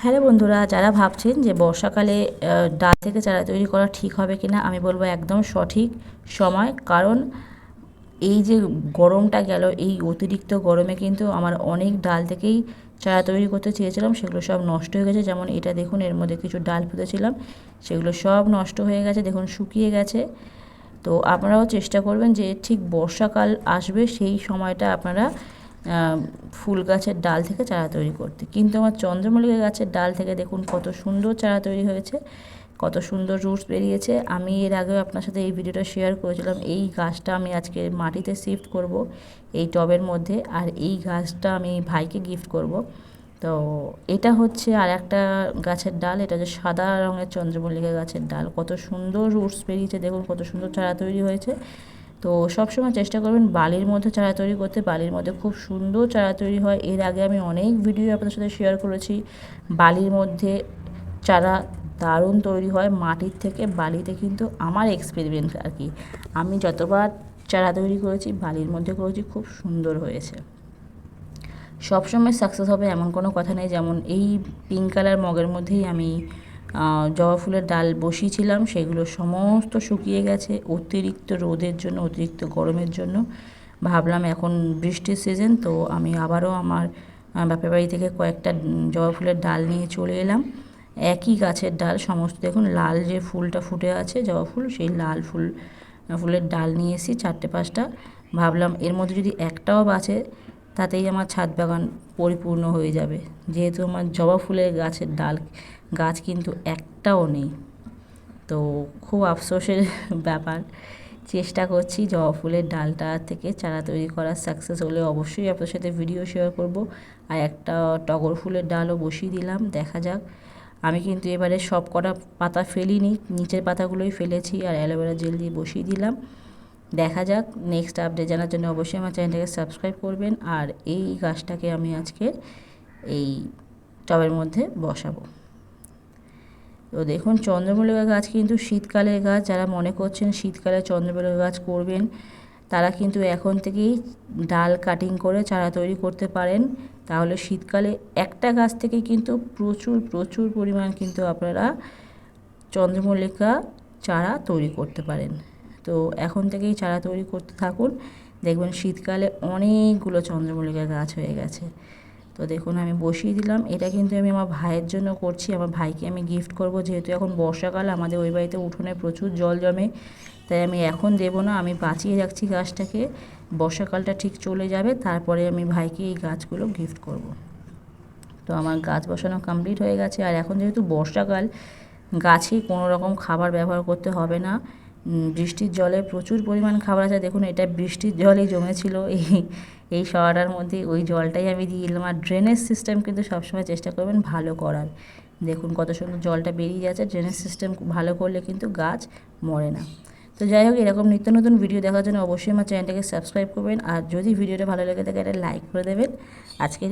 Hello বন্ধুরা, যারা ভাবছেন যে বর্ষাকালে ডাল থেকে চারা তৈরি করা ঠিক হবে কিনা, আমি বলবো একদম সঠিক সময়। কারণ এই যে গরমটা গেল, এই অতিরিক্ত গরমে কিন্তু আমার অনেক ডাল থেকেই চারা তৈরি করতে চেয়েছিলাম, সেগুলো সব নষ্ট হয়ে গেছে। যেমন এটা দেখুন, এর মধ্যে কিছু ডাল পুঁতেছিলাম, সেগুলো সব নষ্ট হয়ে গেছে, দেখুন শুকিয়ে গেছে। তো আপনারাও চেষ্টা করবেন যে ঠিক বর্ষাকাল আসবে সেই সময়টা আপনারা ফুল গাছের ডাল থেকে চারা তৈরি করতে। কিন্তু আমার চন্দ্রমল্লিকা গাছের ডাল থেকে দেখুন কত সুন্দর চারা তৈরি হয়েছে, কত সুন্দর রুটস বেরিয়েছে। আমি এর আগেও আপনার সাথে এই ভিডিওটা শেয়ার করেছিলাম। এই গাছটা আমি আজকে মাটিতে শিফট করব এই টবের মধ্যে, আর এই গাছটা আমি ভাইকে গিফট করব। তো এটা হচ্ছে আর একটা গাছের ডাল, এটা যে সাদা রঙের চন্দ্রমল্লিকা গাছের ডাল, কত সুন্দর রুটস বেরিয়েছে, দেখুন কত সুন্দর চারা তৈরি হয়েছে। তো সবসময় চেষ্টা করবেন বালির মধ্যে চারা তৈরি করতে, বালির মধ্যে খুব সুন্দর চারা তৈরি হয়। এর আগে আমি অনেক ভিডিও আপনাদের সাথে শেয়ার করেছি, বালির মধ্যে চারা দারুণ তৈরি হয় মাটির থেকে। বালিতে কিন্তু আমার এক্সপেরিমেন্ট আর কি, আমি যতবার চারা তৈরি করেছি বালির মধ্যে করেছি, খুব সুন্দর হয়েছে। সবসময় সাকসেস হবে এমন কোনো কথা নেই। যেমন এই পিঙ্ক কালার মগের মধ্যেই আমি জবা ফুলের ডাল বসিয়েছিলাম, সেগুলো সমস্ত শুকিয়ে গেছে অতিরিক্ত রোদের জন্য, অতিরিক্ত গরমের জন্য। ভাবলাম এখন বৃষ্টির সিজন, তো আমি আবারও আমার বাপের বাড়ি থেকে কয়েকটা জবা ফুলের ডাল নিয়ে চলে এলাম। একই গাছের ডাল সমস্ত, দেখুন লাল যে ফুলটা ফুটে আছে জবা ফুল, সেই লাল ফুলের ডাল নিয়ে এসেছি 4-5টা। ভাবলাম এর মধ্যে যদি একটাও বাঁচে তাতেই আমার ছাদ বাগান পরিপূর্ণ হয়ে যাবে। যেহেতু আমার জবা ফুলের গাছের ডাল গাছ কিন্তু একটাও নেই, তো খুব আফসোসের ব্যাপার। চেষ্টা করছি জবা ফুলের ডালটা থেকে চারা তৈরি করার, সাকসেস হলে অবশ্যই আপনার সাথে ভিডিও শেয়ার করব। আর একটা টগর ফুলের ডালও বসিয়ে দিলাম, দেখা যাক। আমি কিন্তু এবারে সব কটা পাতা ফেলিনি, নিচের পাতাগুলোই ফেলেছি, আর অ্যালোভেরা জেল দিয়ে বসিয়ে দিলাম। দেখা যাক, নেক্সট আপডেট জানার জন্য অবশ্যই আমার চ্যানেলটাকে সাবস্ক্রাইব করবেন। আর এই গাছটাকে আমি আজকে এই টবের মধ্যে বসাবো। তো দেখুন চন্দ্রমল্লিকা গাছ কিন্তু শীতকালের গাছ। যারা মনে করছেন শীতকালে চন্দ্রমল্লিকা গাছ করবেন, তারা কিন্তু এখন থেকেই ডাল কাটিং করে চারা তৈরি করতে পারেন। তাহলে শীতকালে একটা গাছ থেকে কিন্তু প্রচুর প্রচুর পরিমাণ কিন্তু আপনারা চন্দ্রমল্লিকা চারা তৈরি করতে পারেন। তো এখন থেকেই চারা তৈরি করতে থাকুন, দেখবেন শীতকালে অনেকগুলো চন্দ্রমল্লিকা গাছ হয়ে গেছে। তো দেখুন আমি বসিয়ে দিলাম। এটা কিন্তু আমি আমার ভাইয়ের জন্য করছি, আমার ভাইকে আমি গিফট করব। যেহেতু এখন বর্ষাকাল, আমাদের ওই বাড়িতে উঠোনে প্রচুর জল জমে, তাই আমি এখন দেবো না, আমি বাঁচিয়ে রাখছি গাছটাকে। বর্ষাকালটা ঠিক চলে যাবে, তারপরে আমি ভাইকে এই গাছগুলো গিফট করব। তো আমার গাছ বসানো কমপ্লিট হয়ে গেছে। আর এখন যেহেতু বর্ষাকাল, গাছে কোনো রকম খাবার ব্যবহার করতে হবে না। বৃষ্টির জলে প্রচুর পরিমাণ খাবার আছে। দেখুন এটা বৃষ্টির জলই জমেছিল এই সরাটার মধ্যে, ওই জলটাই আমি দিয়ে দিলাম। আর ড্রেনেজ সিস্টেম কিন্তু সবসময় চেষ্টা করবেন ভালো করার। দেখুন কত সুন্দর জলটা বেরিয়ে যাচ্ছে। ড্রেনেজ সিস্টেম ভালো করলে কিন্তু গাছ মরে না। তো যাই হোক, এরকম নিত্য নতুন ভিডিও দেখার জন্য অবশ্যই আমার চ্যানেলটাকে সাবস্ক্রাইব করবেন। আর যদি ভিডিওটা ভালো লেগে থাকে, একটা লাইক করে দেবেন। আজকে